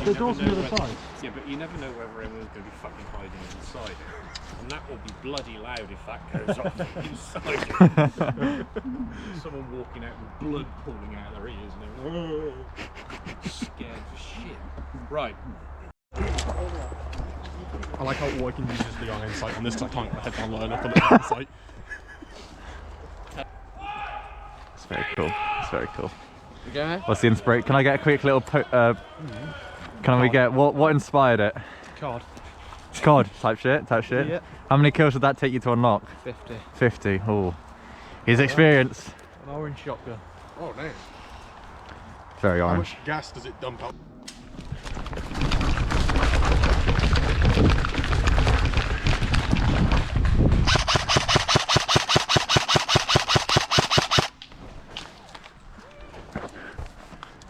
The door's on the other side. Yeah, but you never know whether anyone's going to be fucking hiding inside it. And that will be bloody loud if that goes off inside. Someone walking out with blood pooling out of their ears and they're scared for shit. Right. I like how all I can use is the iron sight on this because I can't get my head down low enough on the iron sight. It's very cool. It's very cool. You go ahead. What's the inspiration? Can I get a quick little can we get what inspired it? Card. COD type shit, Yeah. How many kills would that take you to unlock? 50. 50. Oh, his experience. An orange shotgun. Oh, nice. Very How orange. much gas does it dump out?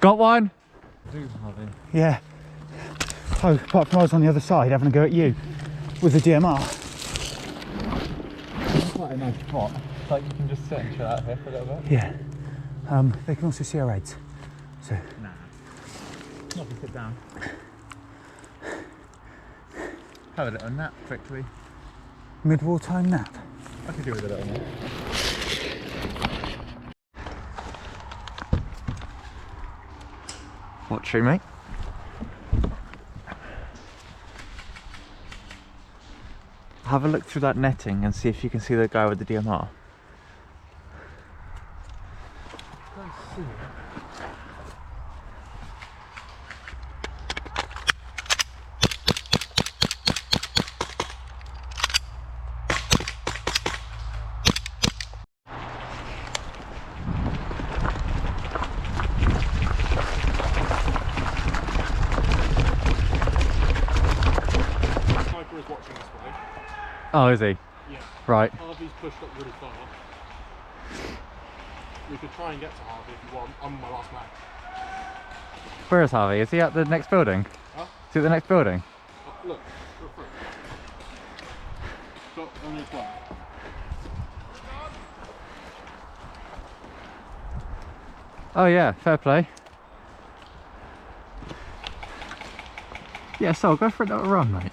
Got one? Yeah. Oh, apart from I was on the other side having a go at you with the DMR. Quite a nice spot. It's like you can just sit and chill out here for a little bit. Yeah. They can also see our aids. So. Nah. Not to sit down. Have a little nap quickly. Mid-war time nap. I could do with a little nap. What tree, mate? Have a look through that netting and see if you can see the guy with the DMR. Sniper is watching this way. Oh, is he? Yeah. Right. Harvey's pushed up really far. We could try and get to Harvey if you want. I'm my last man. Where is Harvey? Is he at the next building? Huh? Is he at the next building? Oh, look, go through. Got only 12. Oh yeah, fair play. Yeah, so go for a little run, mate.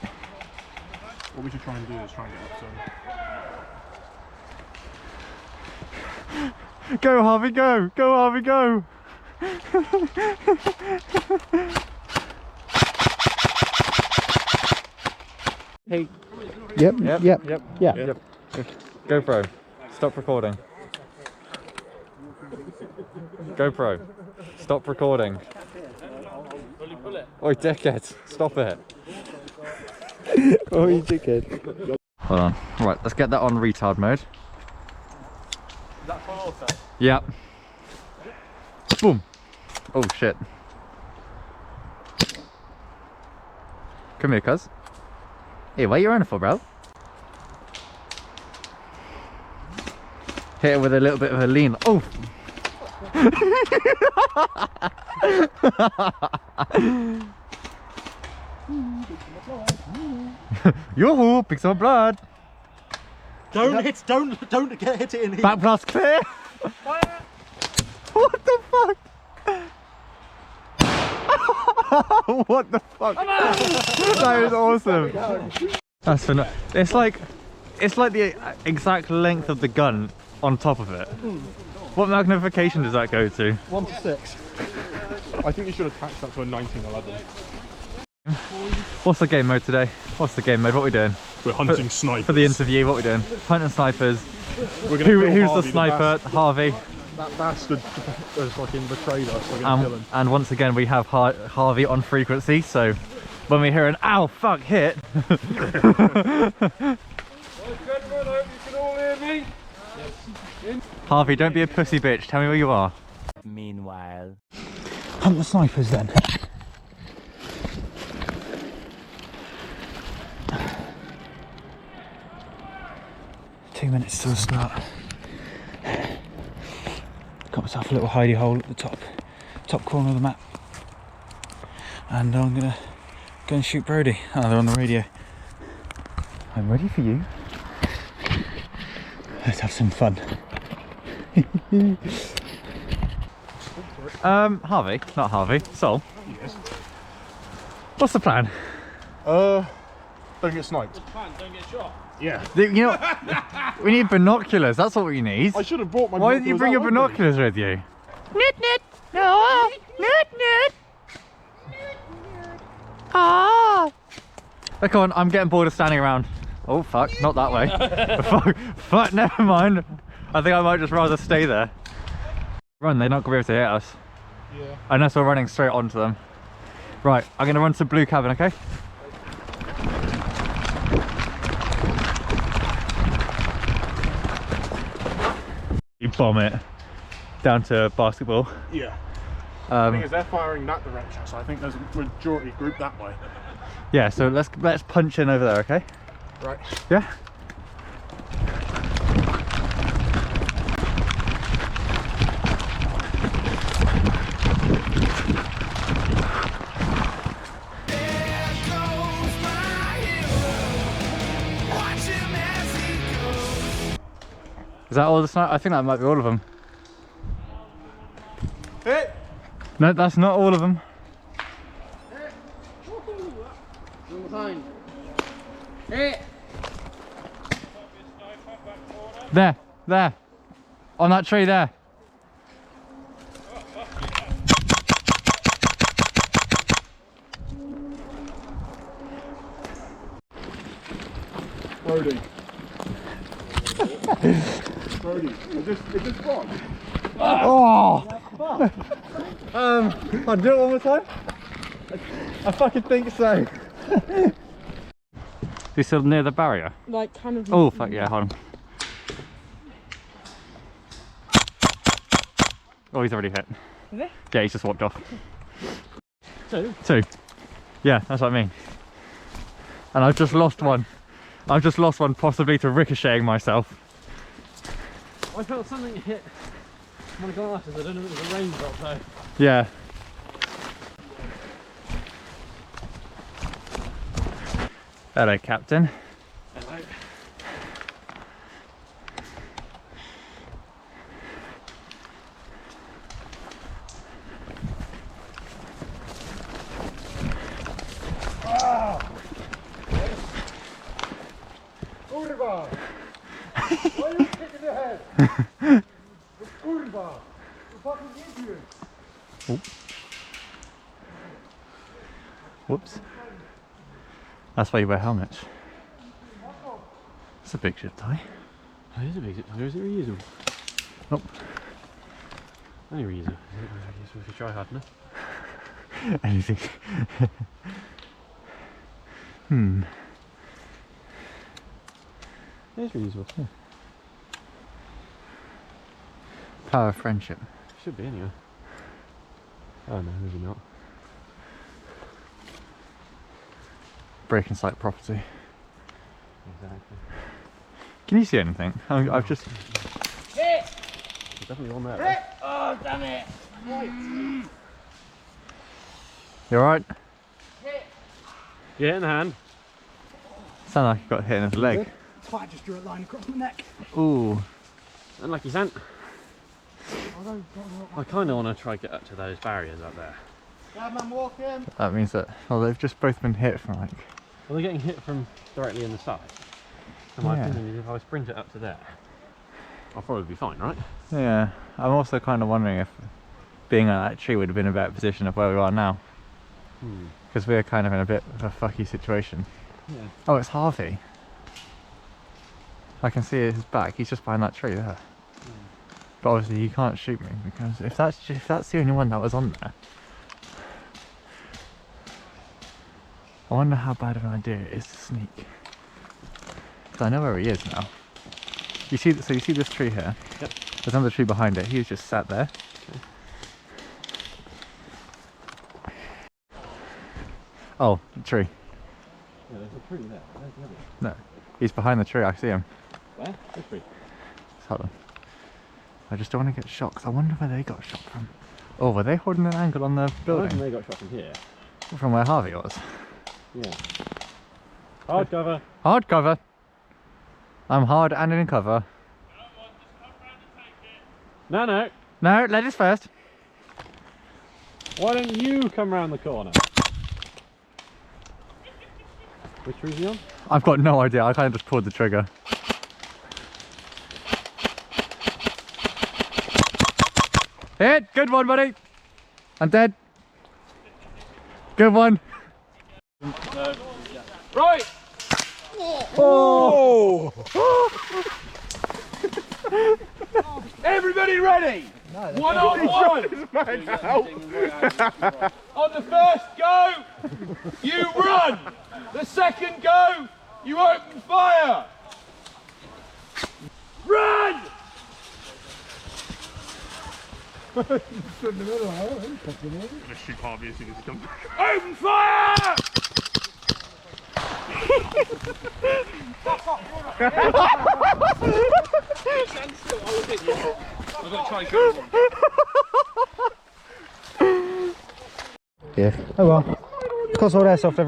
What we should try and do is try and get up to him. Go Harvey, go! Go Harvey, go! Hey. Yep. Yeah. GoPro, stop recording. GoPro, stop recording. Oi, dickhead, stop it. Oh, you dickhead. Hold on. Right, let's get that on retard mode. Is that for auto? Yep. Boom. Oh shit. Come here, cuz. Hey, what are you running for, bro? Hit it with a little bit of a lean. Oh! Yoo-hoo! Pick some blood! Don't hit it in here. Back blast clear! What the fuck? What the fuck? That is awesome. That's phenomenal. It's like the exact length of the gun on top of it. What magnification does that go to? 1 to 6. I think you should attach that to a 1911. What's the game mode today? What's the game mode? What are we doing? We're hunting snipers. For the interview, what are we doing? Hunting snipers. We're gonna kill Who's Harvey, the sniper? Harvey. That bastard has fucking betrayed us. We're gonna kill him. And once again, we have Harvey on frequency, so when we hear an ow, fuck, hit. Harvey, don't be a pussy bitch. Tell me where you are. Meanwhile. Hunt the snipers then. Two minutes till the start. Got myself a little hidey hole at the top corner of the map. And I'm gonna go and shoot Brody. Oh, they're on the radio. I'm ready for you. Let's have some fun. Harvey, not Harvey, Sol. Yes. What's the plan? Don't get sniped. Don't get shot. Yeah. You know, we need binoculars. That's what we need. I should have brought my Why didn't you bring your binoculars with you? Nit nit. No. Nit nit. Ah. Look on, I'm getting bored of standing around. Oh fuck, not that way. fuck, never mind. I think I might just rather stay there. Run, they're not gonna be able to hit us. Yeah. Unless we're running straight onto them. Right, I'm gonna run to blue cabin, okay? You bomb it down to basketball. Yeah. Because they're firing that direction, so I think there's a majority group that way. Yeah, so let's punch in over there, okay? Right. Yeah. Is that all the snipe? I think that might be all of them. Hit! No, that's not all of them. Hit! There. On that tree there. Brody. Brody, is this wrong? Oh! I'll do it one more time. I fucking think so. You still near the barrier? Like kind of. Oh fuck yeah, hold on. Oh, he's already hit. Is he? Yeah, he's just walked off. Two? Yeah, that's what I mean. And I've just lost one. I've just lost one, possibly to ricocheting myself. I felt something hit my glasses. I don't know if it was a raindrop though. Yeah. Hello, Captain. Hello. Kurwa! Why are you kicking your head? Kurwa! You fucking idiot! Whoops. That's why you wear helmets. It's a big zip tie. Oh, is it big? Is it reusable? Nope. Only reusable. I guess if you try hard enough. Anything. It is reusable. Yeah. Power of friendship. Should be anyway. Oh no, maybe not. Breaking site property. Exactly. Can you see anything? I've just... There's definitely one there. Right? Oh, damn it! You alright? Yeah, in the hand. Sound like you got hit in his leg. Twat just drew a line across my neck. Ooh. Unlucky scent. I kind of want to try get up to those barriers up there. Yeah, man, walking. That means that, well, they've just both been hit from like... Well, they're getting hit from directly in the side. And my Yeah. opinion is if I sprint it up to there, I'll probably be fine, right? Yeah. I'm also kind of wondering if being on that tree would have been a better position of where we are now. Because we're kind of in a bit of a fucky situation. Yeah. Oh, it's Harvey. I can see his back. He's just behind that tree there. But obviously he can't shoot me because if that's the only one that was on there, I wonder how bad of an idea it is to sneak. Because I know where he is now. You see, so you see this tree here? Yep. There's another tree behind it. He's just sat there. Okay. Oh, the tree. Yeah, there's a tree there. Where's the other? No, he's behind the tree. I see him. Where? This tree. Hold on. I just don't want to get shot 'cause I wonder where they got shot from. Oh, were they holding an angle on the I reckon building? they got shot from here. From where Harvey was? Yeah. Hard cover. Hard cover. I'm hard and in cover. No, no. No, ladies first. Why don't you come round the corner? Which tree is he on? I've got no idea. I kind of just pulled the trigger. Hit! Good one, buddy! I'm dead. Good one. Right! Oh! Everybody ready? One on one! On the first go, you run! The second go, you open fire! Run! Gonna shoot Harvey as soon as he comes back. Open fire! I've got to try and go. Yeah. Oh well. COTSWOLD AIRSOFT, everyone.